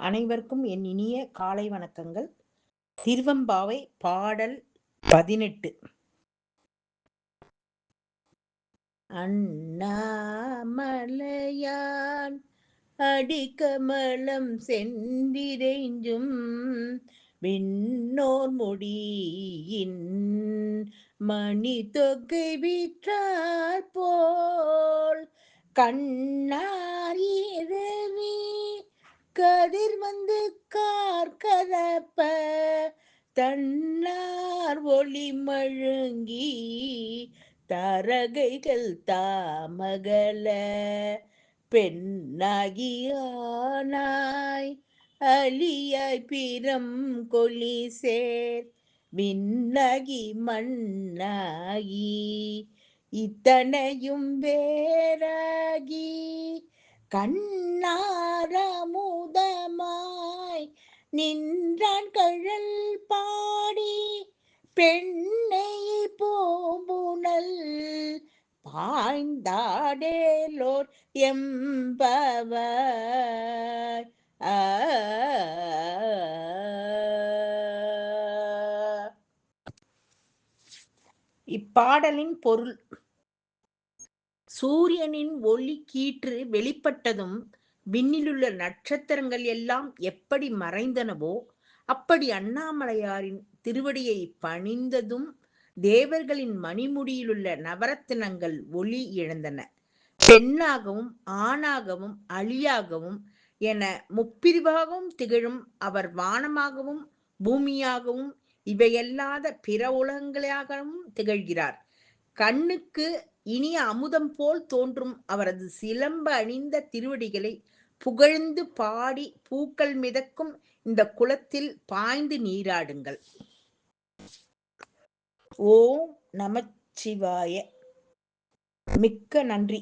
அனைவருக்கும் என் இனிய காலை வணக்கங்கள். திருவெம்பாவை பாடல் 18. அண்ணாமலையான் அடிக்கமலம் சென்றிறைஞ்சும் விண்ணோர் முடியின் மணி தொகை விற்றார் போல் கண்ணார் இரவி கதிர் வந்து கார்கதப்ப தன்னார் ஒளி மழுங்கி தரகைகள் தாமகல பெண்ணாகியானாய் அலியாய் பிறம் கொலி சேர் விண்ணகி மண்ணாகி இத்தனையும் வேறாகி கண்ணாரமுதமாய் நின்றான் கழல் பாடி பெண்ணை பூம்புணல் பாய்ந்தாடேலோர் எம்பவாய். இப்பாடலின் பொருள்: சூரியனின் ஒளி கீற்று வெளிப்பட்டதும் விண்ணிலுள்ள நட்சத்திரங்கள் எல்லாம் எப்படி மறைந்தனவோ அப்படி அண்ணாமலையாரின் திருவடியை பணிந்ததும் தேவர்களின் மணிமுடியிலுள்ள நவரத்தினங்கள் ஒளி இழந்தன. பெண்ணாகவும் ஆணாகவும் அழியாகவும் என முப்பிரிவாகவும் திகழும் அவர் வானமாகவும் பூமியாகவும் இவையல்லாத பிற உலகங்களாகவும் திகழ்கிறார். கண்ணுக்கு இனிய அமுதம் போல் தோன்றும் அவரது சிலம்பு அணிந்த திருவடிகளை புகழ்ந்து பாடி பூக்கள் மிதக்கும் இந்த குளத்தில் பாய்ந்து நீராடுங்கள். ஓம் நமச்சிவாய. மிக்க நன்றி.